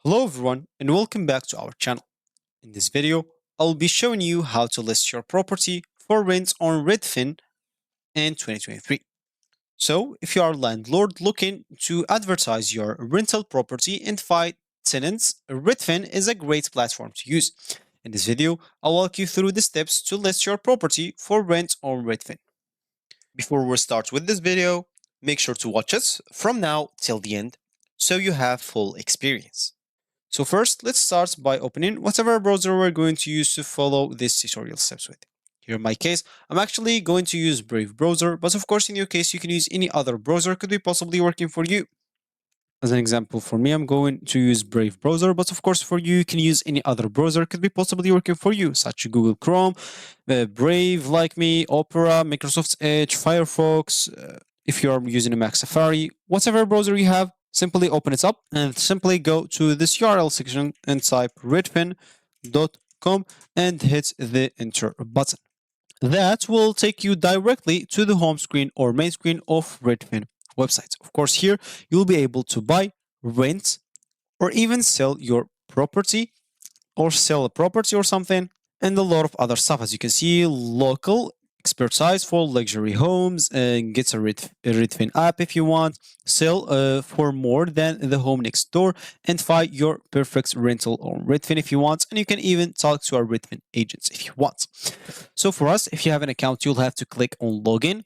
Hello everyone and welcome back to our channel. In this video, I'll be showing you how to list your property for rent on Redfin in 2023. So, if you are a landlord looking to advertise your rental property and find tenants, Redfin is a great platform to use. In this video, I'll walk you through the steps to list your property for rent on Redfin. Before we start with this video, make sure to watch it from now till the end so you have full experience. So first, let's start by opening whatever browser we're going to use to follow this tutorial steps with. Here in my case, I'm actually going to use Brave browser, but of course in your case, you can use any other browser could be possibly working for you. As an example, for me, I'm going to use Brave browser, but of course for you, you can use any other browser could be possibly working for you, such as Google Chrome, Brave like me, Opera, Microsoft Edge, Firefox. If you're using a Mac Safari, whatever browser you have, simply open it up and simply go to this URL section and type redfin.com and hit the enter button. That will take you directly to the home screen or main screen of Redfin website. Of course, here you'll be able to buy, rent, or even sell your property or sell a property or something, and a lot of other stuff. As you can see, local expertise for luxury homes, and get a Redfin app if you want, sell for more than the home next door, and find your perfect rental on Redfin if you want, and you can even talk to our Redfin agents if you want. So for us, if you have an account, you'll have to click on login.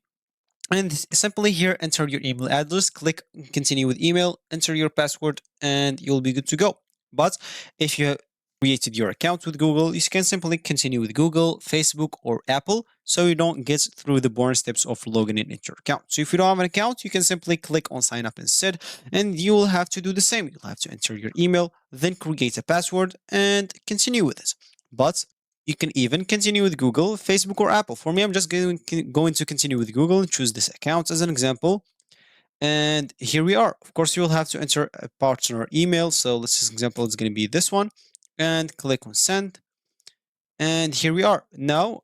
And simply here, enter your email address, click continue with email, enter your password, and you'll be good to go. But if you created your account with Google, you can simply continue with Google, Facebook, or Apple, so you don't get through the boring steps of logging in into your account. So if you don't have an account, you can simply click on sign up instead, and you will have to do the same. You'll have to enter your email, then create a password, and continue with it. But you can even continue with Google, Facebook, or Apple. For me, I'm just going to continue with Google and choose this account as an example. And here we are. Of course, you will have to enter a partner email. So let's just example, it's going to be this one. And click on send. And here we are. Now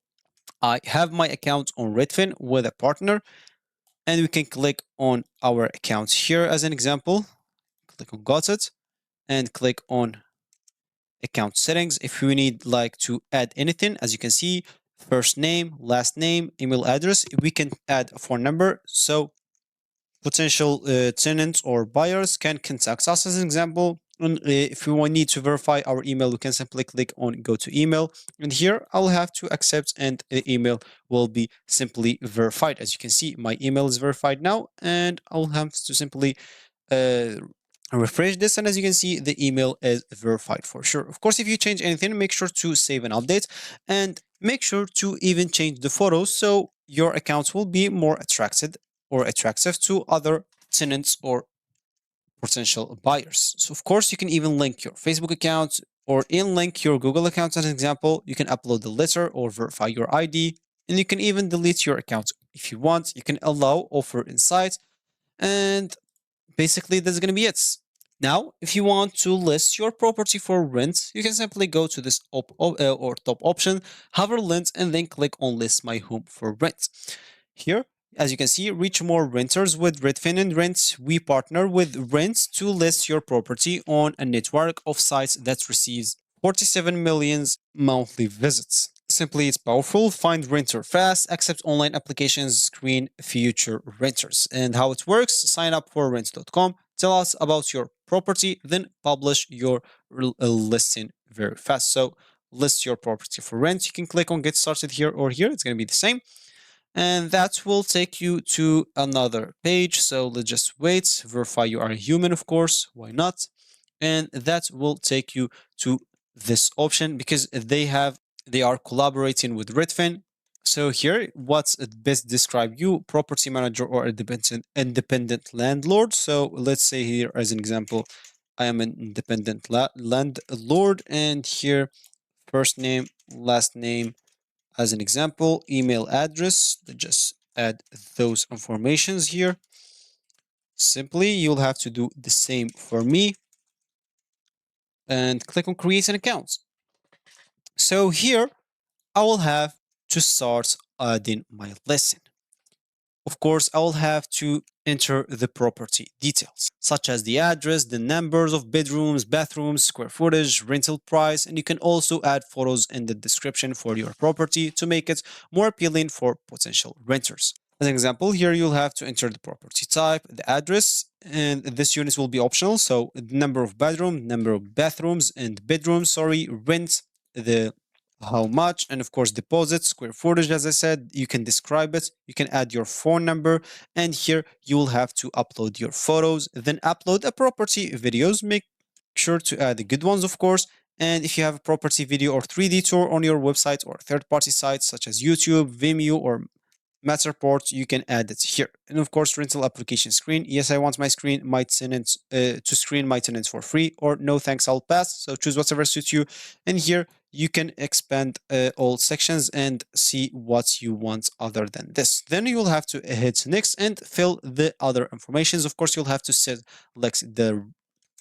I have my account on Redfin with a partner. And we can click on our accounts here as an example. Click on got it. And click on account settings. If you need like to add anything, as you can see, first name, last name, email address, we can add a phone number. So potential tenants or buyers can contact us as an example. And if we need to verify our email, we can simply click on go to email. And here I'll have to accept and the email will be simply verified. As you can see, my email is verified now and I'll have to simply uh, refresh this, and as you can see, the email is verified for sure. Of course, if you change anything, make sure to save and update, and make sure to even change the photos so your account will be more attracted or attractive to other tenants or potential buyers. So of course, you can even link your Facebook account or in link your Google account as an example. You can upload the letter or verify your ID, and you can even delete your account if you want. You can allow offer insights, and basically that's going to be it. Now, if you want to list your property for rent, you can simply go to this or top option, hover list, and then click on list my home for rent. Here, as you can see, reach more renters with Redfin and Rent. We partner with Rent to list your property on a network of sites that receives 47 million monthly visits. Simply, it's powerful. Find renter fast, accept online applications, screen future renters. And how it works, sign up for rent.com, tell us about your property, then publish your listing very fast. So list your property for rent. You can click on get started here or here. It's going to be the same. And that will take you to another page. So let's just wait, verify you are a human, of course. Why not? And that will take you to this option because they are collaborating with Redfin. So here, what's best describe you, property manager or independent landlord. So let's say here as an example, I am an independent landlord, and here first name, last name as an example, email address. Just add those informations here. Simply, you'll have to do the same for me and click on create an account. So here I will have to start adding my lesson. Of course, I will have to enter the property details, such as the address, the numbers of bedrooms, bathrooms, square footage, rental price, and you can also add photos in the description for your property to make it more appealing for potential renters. As an example, here you'll have to enter the property type, the address, and this unit will be optional. So the number of bedroom, number of bathrooms and bedrooms, sorry, rent, the how much, and of course deposit, square footage. As I said, you can describe it, you can add your phone number, and here you will have to upload your photos, then upload a property videos. Make sure to add the good ones, of course. And if you have a property video or 3D tour on your website or third-party sites such as YouTube, Vimeo, or Matterport, you can add it here. And of course, rental application screen. Yes, I want my screen, my tenants to screen my tenants for free, or no thanks, I'll pass. So choose whatever suits you. And here you can expand all sections and see what you want other than this. Then you'll have to hit next and fill the other informations. Of course, you'll have to select the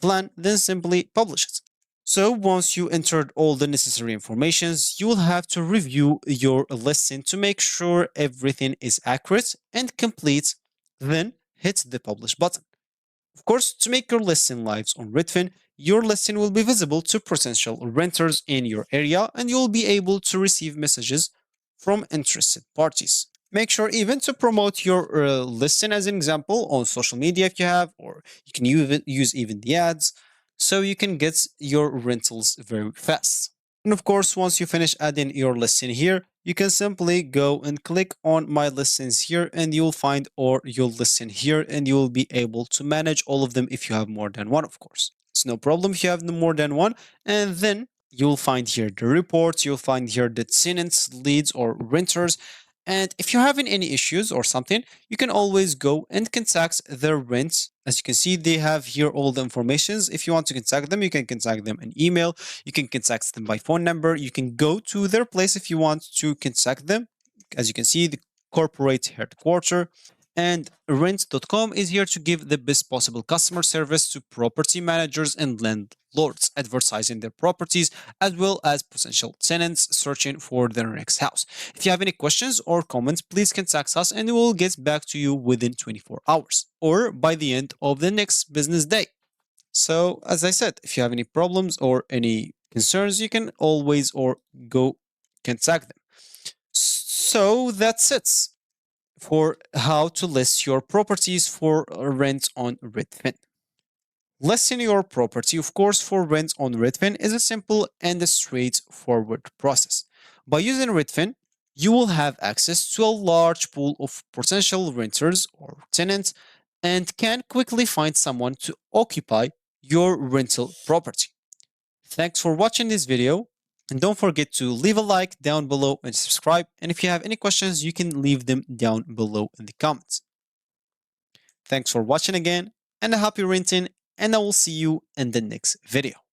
plan, then simply publish it. So once you entered all the necessary informations, you will have to review your listing to make sure everything is accurate and complete, then hit the publish button. Of course, to make your listing live on Redfin, your listing will be visible to potential renters in your area and you'll be able to receive messages from interested parties. Make sure even to promote your listing as an example on social media if you have, or you can use even the ads so you can get your rentals very fast. And of course, once you finish adding your listing here, you can simply go and click on my listings here and you'll find or your listing here and you will be able to manage all of them if you have more than one, of course. It's no problem if you have more than one. And then you'll find here the reports, you'll find here the tenants, leads, or renters. And if you're having any issues or something, you can always go and contact their rent. As you can see, they have here all the informations. If you want to contact them, you can contact them in email. You can contact them by phone number. You can go to their place if you want to contact them. As you can see, the corporate headquarters. And rent.com is here to give the best possible customer service to property managers and landlords advertising their properties, as well as potential tenants searching for their next house. If you have any questions or comments, please contact us and we will get back to you within 24 hours or by the end of the next business day. So, as I said, if you have any problems or any concerns, you can always or go contact them. So that's it for how to list your properties for rent on Redfin. Listing your property, of course, for rent on Redfin is a simple and a straightforward process. By using Redfin, you will have access to a large pool of potential renters or tenants and can quickly find someone to occupy your rental property. Thanks for watching this video. And don't forget to leave a like down below and subscribe. And if you have any questions, you can leave them down below in the comments. Thanks for watching again and a happy renting, and I will see you in the next video.